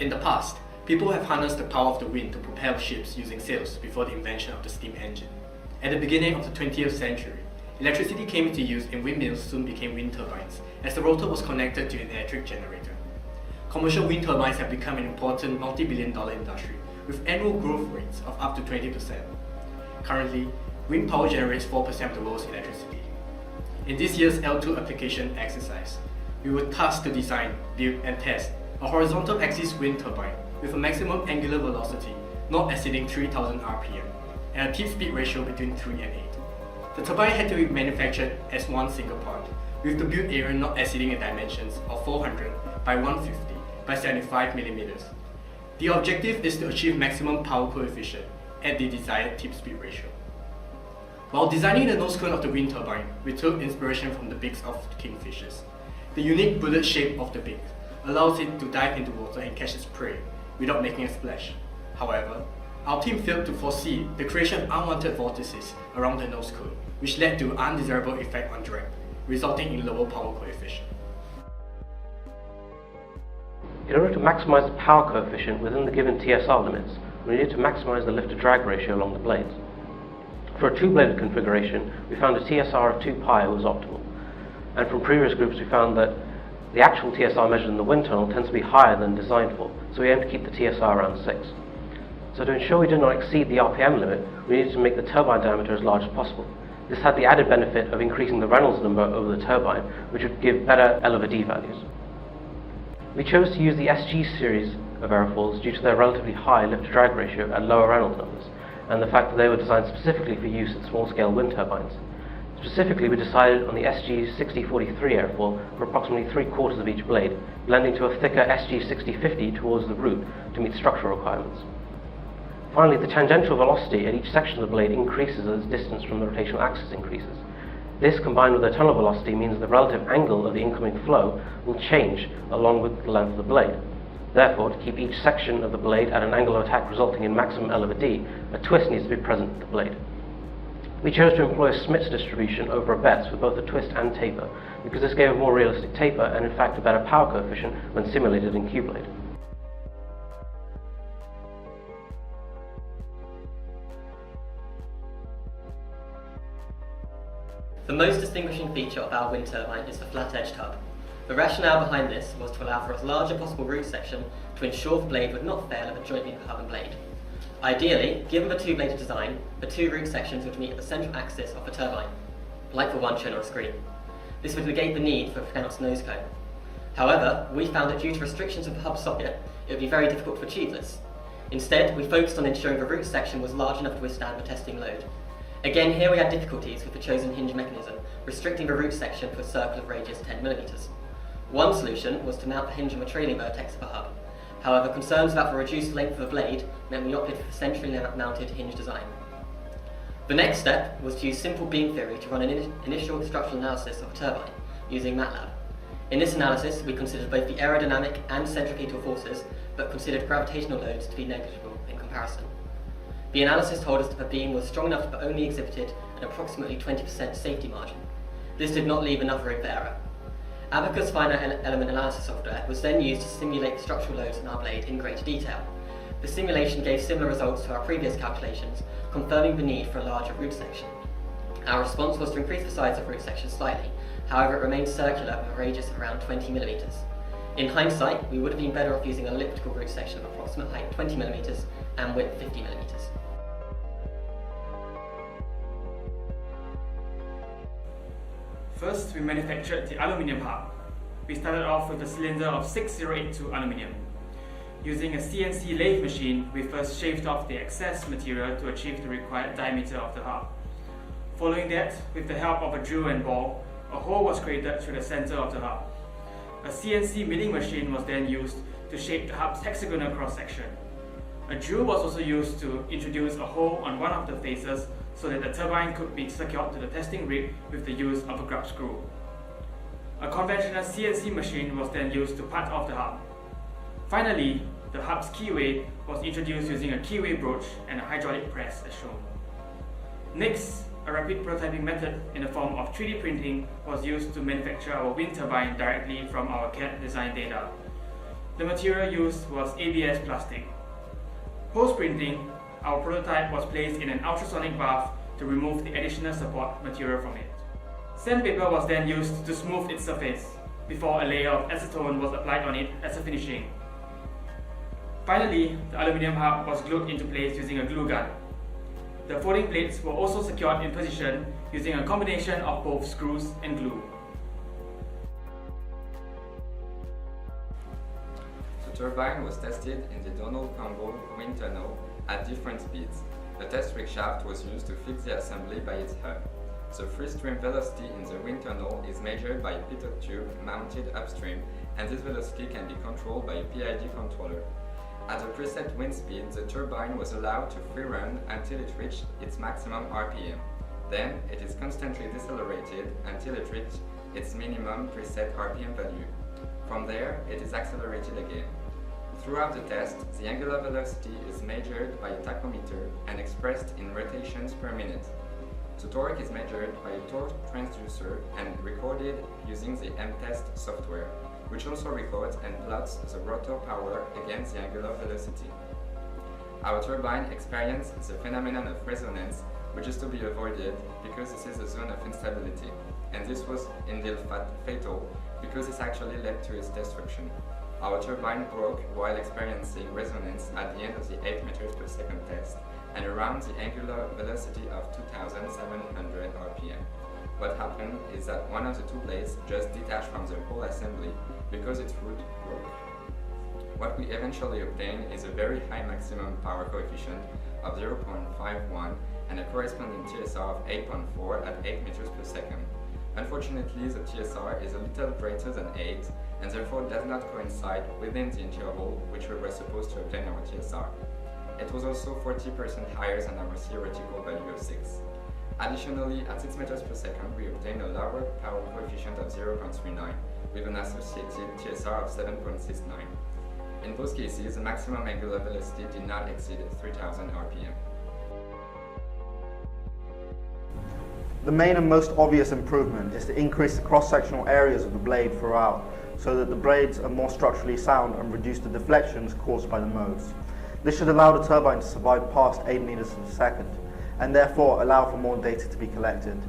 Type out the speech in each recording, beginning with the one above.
In the past, people have harnessed the power of the wind to propel ships using sails before the invention of the steam engine. At the beginning of the 20th century, electricity came into use and windmills soon became wind turbines, as the rotor was connected to an electric generator. Commercial wind turbines have become an important multi-billion-dollar industry, with annual growth rates of up to 20%. Currently, wind power generates 4% of the world's electricity. In this year's L2 application exercise, we were tasked to design, build and test a horizontal axis wind turbine with a maximum angular velocity not exceeding 3000 rpm and a tip speed ratio between 3 and 8. The turbine had to be manufactured as one single part, with the build area not exceeding the dimensions of 400 by 150 by 75 mm. The objective is to achieve maximum power coefficient at the desired tip speed ratio. While designing the nose cone of the wind turbine, we took inspiration from the beaks of kingfishers. The unique bullet shape of the beak allows it to dive into water and catch its prey without making a splash. However, our team failed to foresee the creation of unwanted vortices around the nose cone, which led to undesirable effect on drag, resulting in lower power coefficient. In order to maximize the power coefficient within the given TSR limits, we needed to maximize the lift-to-drag ratio along the blades. For a two-bladed configuration, we found a TSR of 2 pi was optimal, and from previous groups we found that the actual TSR measured in the wind tunnel tends to be higher than designed for, so we aim to keep the TSR around 6. So to ensure we did not exceed the RPM limit, we needed to make the turbine diameter as large as possible. This had the added benefit of increasing the Reynolds number over the turbine, which would give better L/D values. We chose to use the SG series of aerofoils due to their relatively high lift-to-drag ratio at lower Reynolds numbers, and the fact that they were designed specifically for use in small-scale wind turbines. Specifically, we decided on the SG 6043 airfoil for approximately 3/4 of each blade, blending to a thicker SG 6050 towards the root to meet structural requirements. Finally, the tangential velocity at each section of the blade increases as distance from the rotational axis increases. This, combined with the tunnel velocity, means the relative angle of the incoming flow will change along with the length of the blade. Therefore, to keep each section of the blade at an angle of attack resulting in maximum L/D, a twist needs to be present at the blade. We chose to employ a Smith's distribution over a Betz with both a twist and taper, because this gave a more realistic taper and in fact a better power coefficient when simulated in Q-blade. The most distinguishing feature of our wind turbine is the flat-edged hub. The rationale behind this was to allow for as large a possible root section to ensure the blade would not fail at the joint between the hub and blade. Ideally, given the two-bladed design, the two root sections would meet at the central axis of the turbine, like the one shown on screen. This would negate the need for a pronounced nose cone. However, we found that due to restrictions of the hub socket, it would be very difficult to achieve this. Instead, we focused on ensuring the root section was large enough to withstand the testing load. Again, here we had difficulties with the chosen hinge mechanism, restricting the root section to a circle of radius 10 mm. One solution was to mount the hinge on the trailing vertex of the hub. However, concerns about the reduced length of the blade meant we opted for the centrally mounted hinge design. The next step was to use simple beam theory to run an initial structural analysis of a turbine using MATLAB. In this analysis, we considered both the aerodynamic and centripetal forces, but considered gravitational loads to be negligible in comparison. The analysis told us that the beam was strong enough but only exhibited an approximately 20% safety margin. This did not leave enough room for error. Abacus finite element analysis software was then used to simulate the structural loads on our blade in greater detail. The simulation gave similar results to our previous calculations, confirming the need for a larger root section. Our response was to increase the size of root section slightly, however it remained circular with a radius of around 20 mm. In hindsight, we would have been better off using an elliptical root section of approximate height 20 mm and width 50 mm. First, we manufactured the aluminium hub. We started off with a cylinder of 6082 aluminium. Using a CNC lathe machine, we first shaved off the excess material to achieve the required diameter of the hub. Following that, with the help of a drill and ball, a hole was created through the center of the hub. A CNC milling machine was then used to shape the hub's hexagonal cross-section. A drill was also used to introduce a hole on one of the faces so that the turbine could be secured to the testing rig with the use of a grub screw. A conventional CNC machine was then used to part off the hub. Finally, the hub's keyway was introduced using a keyway broach and a hydraulic press as shown. Next, a rapid prototyping method in the form of 3D printing was used to manufacture our wind turbine directly from our CAD design data. The material used was ABS plastic. Post-printing, our prototype was placed in an ultrasonic bath to remove the additional support material from it. Sandpaper was then used to smooth its surface, before a layer of acetone was applied on it as a finishing. Finally, the aluminium hub was glued into place using a glue gun. The folding plates were also secured in position using a combination of both screws and glue. The turbine was tested in the Donald Campbell wind tunnel at different speeds. The test rig shaft was used to fix the assembly by its hub. The free stream velocity in the wind tunnel is measured by a pitot tube mounted upstream, and this velocity can be controlled by a PID controller. At a preset wind speed, the turbine was allowed to free run until it reached its maximum RPM. Then, it is constantly decelerated until it reached its minimum preset RPM value. From there, it is accelerated again. Throughout the test, the angular velocity is measured by a tachometer and expressed in rotations per minute. The torque is measured by a torque transducer and recorded using the M-Test software, which also records and plots the rotor power against the angular velocity. Our turbine experienced the phenomenon of resonance, which is to be avoided because this is a zone of instability, and this was indeed fatal because this actually led to its destruction. Our turbine broke while experiencing resonance at the end of the 8 meters per second test and around the angular velocity of 2,700 RPM. What happened is that one of the two blades just detached from the whole assembly because its root broke. What we eventually obtained is a very high maximum power coefficient of 0.51 and a corresponding TSR of 8.4 at 8 meters per second. Unfortunately, the TSR is a little greater than 8 and therefore does not coincide within the interval which we were supposed to obtain our TSR. It was also 40% higher than our theoretical value of 6. Additionally, at 6 meters per second, we obtained a lower power coefficient of 0.39 with an associated TSR of 7.69. In both cases, the maximum angular velocity did not exceed 3,000 RPM. The main and most obvious improvement is to increase the cross-sectional areas of the blade throughout, so that the blades are more structurally sound and reduce the deflections caused by the modes. This should allow the turbine to survive past 8 meters per second, and therefore allow for more data to be collected.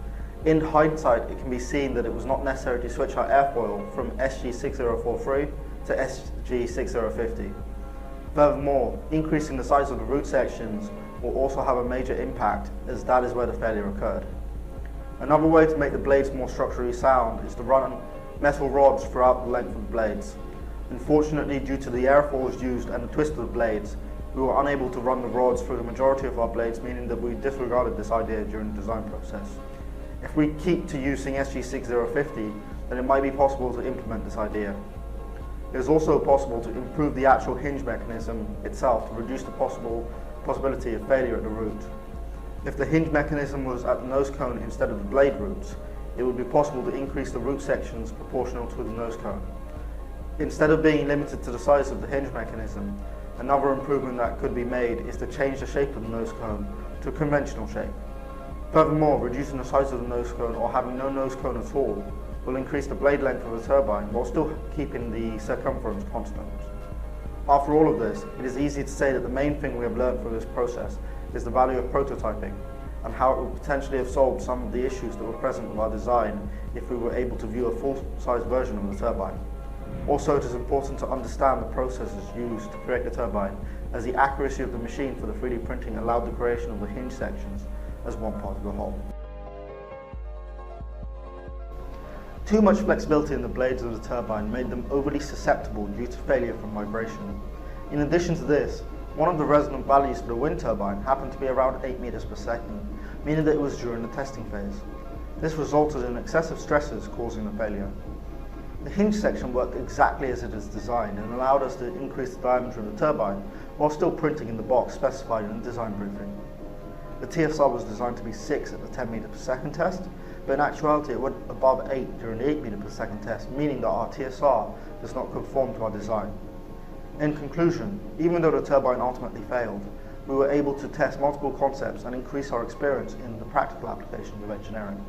In hindsight, it can be seen that it was not necessary to switch our airfoil from SG6043 to SG6050. Furthermore, increasing the size of the root sections will also have a major impact, as that is where the failure occurred. Another way to make the blades more structurally sound is to run metal rods throughout the length of the blades. Unfortunately, due to the airfoils used and the twist of the blades, we were unable to run the rods through the majority of our blades, meaning that we disregarded this idea during the design process. If we keep to using SG6050, then it might be possible to implement this idea. It is also possible to improve the actual hinge mechanism itself to reduce the possibility of failure at the root. If the hinge mechanism was at the nose cone instead of the blade roots, it would be possible to increase the root sections proportional to the nose cone. Instead of being limited to the size of the hinge mechanism, another improvement that could be made is to change the shape of the nose cone to a conventional shape. Furthermore, reducing the size of the nose cone or having no nose cone at all will increase the blade length of the turbine while still keeping the circumference constant. After all of this, it is easy to say that the main thing we have learned from this process is the value of prototyping and how it would potentially have solved some of the issues that were present with our design if we were able to view a full-size version of the turbine. Also, it is important to understand the processes used to create the turbine, as the accuracy of the machine for the 3D printing allowed the creation of the hinge sections as one part of the whole. Too much flexibility in the blades of the turbine made them overly susceptible due to failure from vibration. In addition to this, one of the resonant values for the wind turbine happened to be around 8 meters per second, meaning that it was during the testing phase. This resulted in excessive stresses causing the failure. The hinge section worked exactly as it is designed and allowed us to increase the diameter of the turbine while still printing in the box specified in the design briefing. The TSR was designed to be 6 at the 10 meter per second test, but in actuality it went above 8 during the 8 meter per second test, meaning that our TSR does not conform to our design. In conclusion, even though the turbine ultimately failed, we were able to test multiple concepts and increase our experience in the practical applications of engineering.